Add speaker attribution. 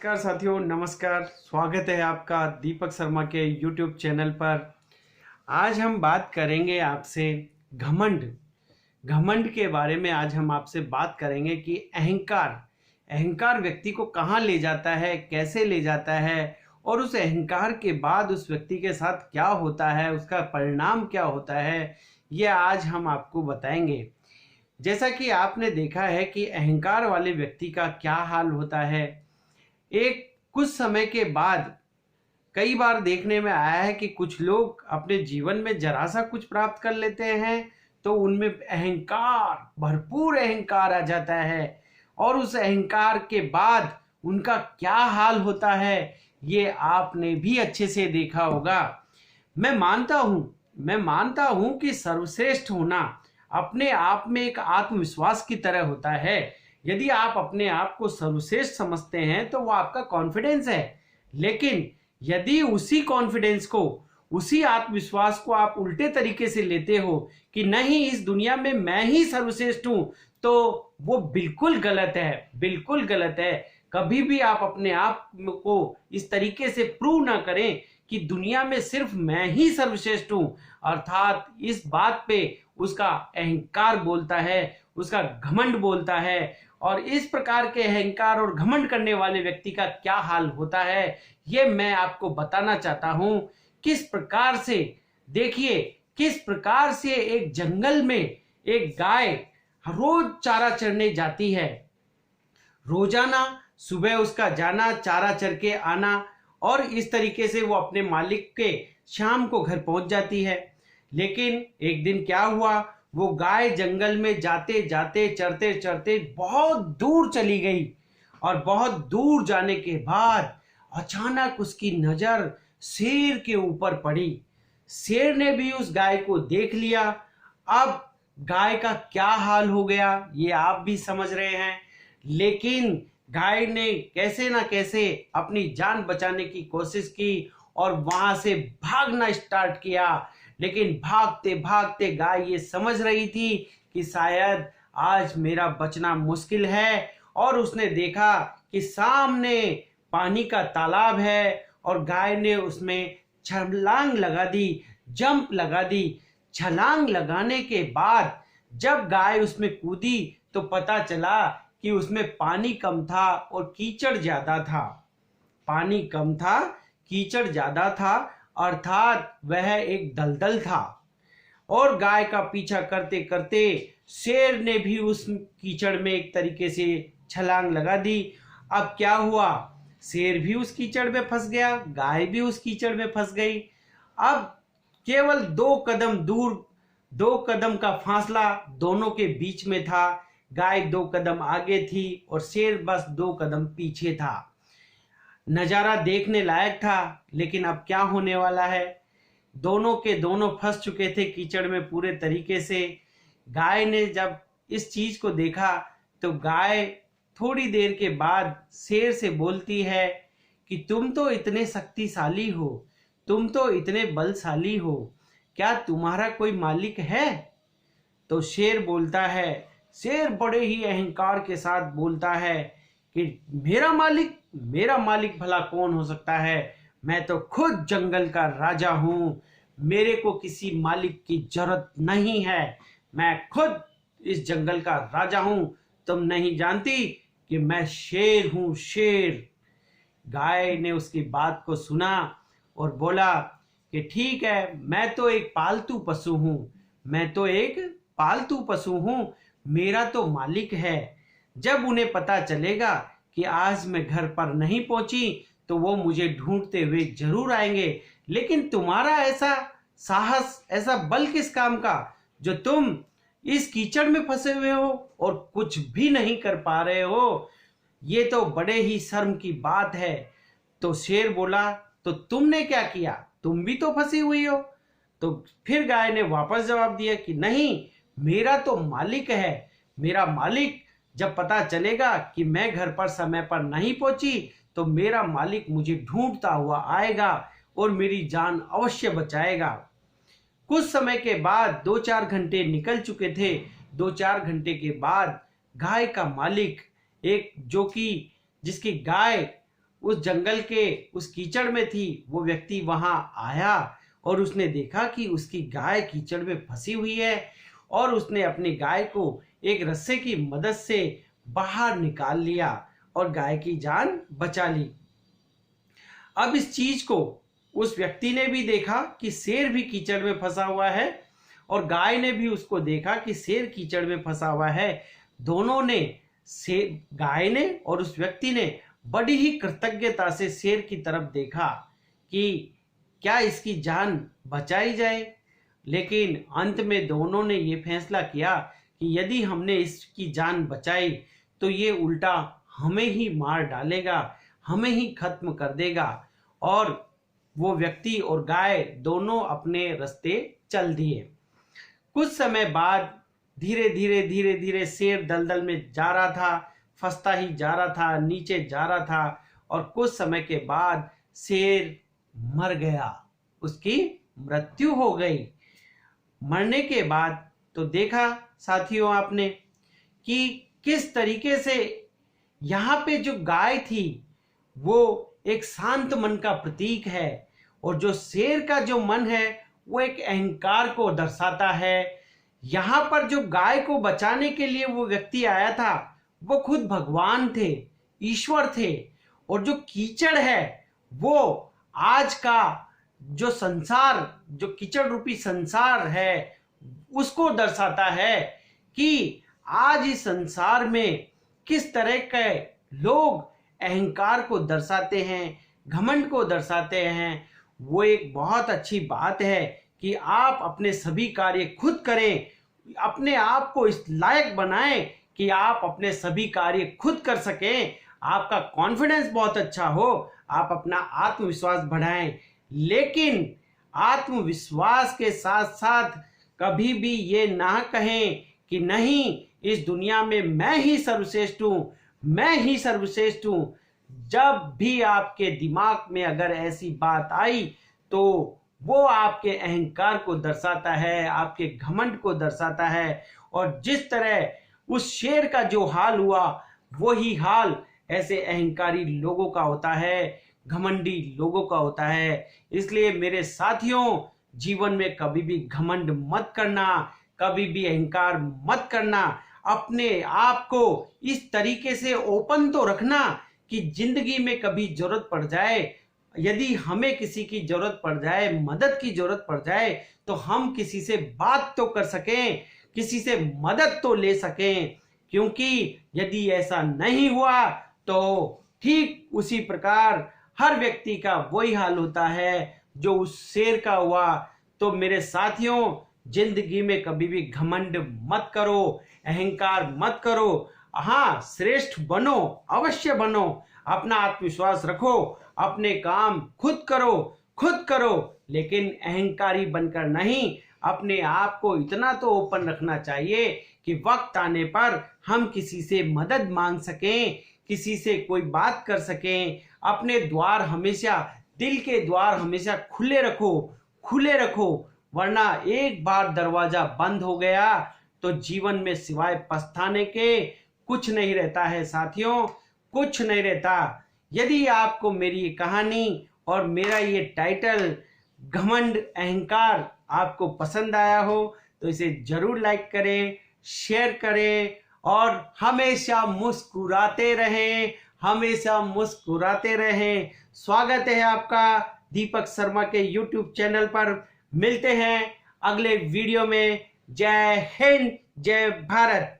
Speaker 1: नमस्कार साथियों, नमस्कार। स्वागत है आपका दीपक शर्मा के YouTube चैनल पर। आज हम बात करेंगे आपसे घमंड घमंड के बारे में। आज हम आपसे बात करेंगे कि अहंकार व्यक्ति को कहाँ ले जाता है, कैसे ले जाता है, और उस अहंकार के बाद उस व्यक्ति के साथ क्या होता है, उसका परिणाम क्या होता है, ये आज हम आपको बताएंगे। जैसा कि आपने देखा है कि अहंकार वाले व्यक्ति का क्या हाल होता है। एक कुछ समय के बाद कई बार देखने में आया है कि कुछ लोग अपने जीवन में जरा सा कुछ प्राप्त कर लेते हैं तो उनमें भरपूर अहंकार आ जाता है, और उस अहंकार के बाद उनका क्या हाल होता है ये आपने भी अच्छे से देखा होगा। मैं मानता हूं कि सर्वश्रेष्ठ होना अपने आप में एक आत्मविश्वास की तरह होता है। यदि आप अपने आप को सर्वश्रेष्ठ समझते हैं तो वो आपका कॉन्फिडेंस है, लेकिन यदि उसी कॉन्फिडेंस को, उसी आत्मविश्वास को आप उल्टे तरीके से लेते हो कि नहीं, इस दुनिया में मैं ही सर्वश्रेष्ठ हूं, तो वो बिल्कुल गलत है, बिल्कुल गलत है। कभी भी आप अपने आप को इस तरीके से प्रूव ना करें कि दुनिया में सिर्फ मैं ही सर्वश्रेष्ठ हूं, अर्थात इस बात पे उसका अहंकार बोलता है, उसका घमंड बोलता है। और इस प्रकार के अहंकार और घमंड करने वाले व्यक्ति का क्या हाल होता है ये मैं आपको बताना चाहता हूं। किस प्रकार से, देखिए किस प्रकार से एक जंगल में एक गाय रोज चारा चरने जाती है। रोजाना सुबह उसका जाना, चारा चर के आना, और इस तरीके से वो अपने मालिक के शाम को घर पहुंच जाती है। लेकिन एक दिन क्या हुआ, वो गाय जंगल में जाते जाते, चरते चरते बहुत दूर चली गई, और बहुत दूर जाने के बाद अचानक उसकी नजर शेर के ऊपर पड़ी। शेर ने भी उस गाय को देख लिया। अब गाय का क्या हाल हो गया ये आप भी समझ रहे हैं। लेकिन गाय ने कैसे ना कैसे अपनी जान बचाने की कोशिश की और वहां से भागना स्टार्ट किया। लेकिन भागते भागते गाय ये समझ रही थी कि शायद आज मेरा बचना मुश्किल है, और उसने देखा कि सामने पानी का तालाब है, और गाय ने उसमें छलांग लगा दी, जंप लगा दी। छलांग लगाने के बाद जब गाय उसमें कूदी तो पता चला कि उसमें पानी कम था और कीचड़ ज्यादा था। पानी कम था, कीचड़ ज्यादा था, अर्थात वह एक दलदल था। और गाय का पीछा करते करते शेर ने भी उस कीचड़ में एक तरीके से छलांग लगा दी। अब क्या हुआ, शेर भी उस कीचड़ में फंस गया, गाय भी उस कीचड़ में फंस गई। अब केवल 2 कदम दूर, 2 कदम का फासला दोनों के बीच में था। गाय 2 कदम आगे थी और शेर बस 2 कदम पीछे था। नजारा देखने लायक था, लेकिन अब क्या होने वाला है। दोनों के दोनों फंस चुके थे कीचड़ में पूरे तरीके से। गाय ने जब इस चीज को देखा तो गाय थोड़ी देर के बाद शेर से बोलती है कि तुम तो इतने शक्तिशाली हो, तुम तो इतने बलशाली हो, क्या तुम्हारा कोई मालिक है? तो शेर बोलता है, शेर बड़े ही अहंकार के साथ बोलता है कि मेरा मालिक भला कौन हो सकता है? मैं तो खुद जंगल का राजा हूं, मेरे को किसी मालिक की जरूरत नहीं है, मैं खुद इस जंगल का राजा हूं। तुम नहीं जानती कि मैं शेर हूं, शेर। गाय ने उसकी बात को सुना और बोला कि ठीक है, मैं तो एक पालतू पशु हूं, मेरा तो मालिक है। जब उन्हें पता चलेगा कि आज मैं घर पर नहीं पहुंची तो वो मुझे ढूंढते हुए जरूर आएंगे। लेकिन तुम्हारा ऐसा साहस, ऐसा बल किस काम का, जो तुम इस कीचड़ में फंसे हुए हो और कुछ भी नहीं कर पा रहे हो? ये तो बड़े ही शर्म की बात है। तो शेर बोला, तो तुमने क्या किया, तुम भी तो फंसी हुई हो। तो फिर गाय ने वापस जवाब दिया कि नहीं, मेरा तो मालिक है, मेरा मालिक जब पता चलेगा कि मैं घर पर समय पर नहीं पहुंची तो मेरा मालिक मुझे ढूंढता हुआ आएगा और मेरी जान अवश्य बचाएगा। कुछ समय के बाद 2-4 घंटे निकल चुके थे। 2-4 घंटे के बाद गाय का मालिक, एक जो कि जिसकी गाय उस जंगल के उस कीचड़ में थी, वो व्यक्ति वहां आया और उसने देखा कि उसकी गाय कीचड़ में फंसी हुई है और उसने अपनी गाय को एक रस्से की मदद से बाहर निकाल लिया और गाय की जान बचा ली। अब इस चीज को उस व्यक्ति ने भी देखा कि शेर भी कीचड़ में फंसा हुआ है और गाय ने भी उसको देखा कि शेर कीचड़ में फंसा हुआ है। दोनों ने, गाय ने और उस व्यक्ति ने बड़ी ही कृतज्ञता से शेर की तरफ देखा कि क्या इसकी जान बचाई जाए। लेकिन अंत में दोनों ने ये फैसला किया कि यदि हमने इसकी जान बचाई तो ये उल्टा हमें ही मार डालेगा, हमें ही खत्म कर देगा। और वो व्यक्ति और गाय दोनों अपने रास्ते चल दिए। कुछ समय बाद धीरे धीरे शेर दलदल में जा रहा था, फंसता ही जा रहा था, नीचे जा रहा था और कुछ समय के बाद शेर मर गया, उसकी मृत्यु हो गई। मरने के बाद तो देखा साथियों आपने कि किस तरीके से यहाँ पे जो गाय थी वो एक शांत मन का प्रतीक है और जो शेर का जो मन है वो एक अहंकार को दर्शाता है। यहाँ पर जो गाय को बचाने के लिए वो व्यक्ति आया था वो खुद भगवान थे, ईश्वर थे। और जो कीचड़ है वो आज का जो संसार, जो कीचड़ रूपी संसार है उसको दर्शाता है कि आज इस संसार में किस तरह के लोग अहंकार को दर्शाते हैं, घमंड को दर्शाते हैं। वो एक बहुत अच्छी बात है कि आप अपने सभी कार्य खुद करें, अपने आप को इस लायक बनाएं कि आप अपने सभी कार्य खुद कर सकें, आपका कॉन्फिडेंस बहुत अच्छा हो, आप अपना आत्मविश्वास बढ़ाएं। लेकिन आत्मविश्वास के साथ साथ कभी भी ये ना कहें कि नहीं, इस दुनिया में मैं ही सर्वश्रेष्ठ हूं, मैं ही सर्वश्रेष्ठ हूं। जब भी आपके दिमाग में अगर ऐसी बात आई तो वो आपके अहंकार को दर्शाता है, आपके घमंड को दर्शाता है। और जिस तरह उस शेर का जो हाल हुआ वही हाल ऐसे अहंकारी लोगों का होता है, घमंडी लोगों का होता है। इसलिए मेरे साथियों, जीवन में कभी भी घमंड मत करना, कभी भी अहंकार मत करना। अपने आप को इस तरीके से ओपन तो रखना कि जिंदगी में कभी जरूरत पड़ जाए, यदि हमें किसी की जरूरत पड़ जाए, मदद की जरूरत पड़ जाए तो हम किसी से बात तो कर सकें, किसी से मदद तो ले सकें। क्योंकि यदि ऐसा नहीं हुआ तो ठीक उसी प्रकार हर व्यक्ति का वही हाल होता है जो उस शेर का हुआ। तो मेरे साथियों, जिंदगी में कभी भी घमंड मत करो, अहंकार मत करो। हाँ, श्रेष्ठ बनो, अवश्य बनो, अपना आत्मविश्वास रखो, अपने काम खुद करो, लेकिन अहंकारी बनकर नहीं। अपने आप को इतना तो ओपन रखना चाहिए कि वक्त आने पर हम किसी से मदद मांग सकें, किसी से कोई बात कर सकें। अपने द्वार हमेशा, दिल के द्वार हमेशा खुले रखो, वरना एक बार दरवाजा बंद हो गया तो जीवन में सिवाय पछताने के कुछ नहीं रहता है साथियों, कुछ नहीं रहता। यदि आपको मेरी कहानी और मेरा ये टाइटल घमंड अहंकार आपको पसंद आया हो तो इसे जरूर लाइक करें, शेयर करें और हमेशा मुस्कुराते रहें। स्वागत है आपका दीपक शर्मा के YouTube चैनल पर। मिलते हैं अगले वीडियो में। जय हिंद, जय भारत।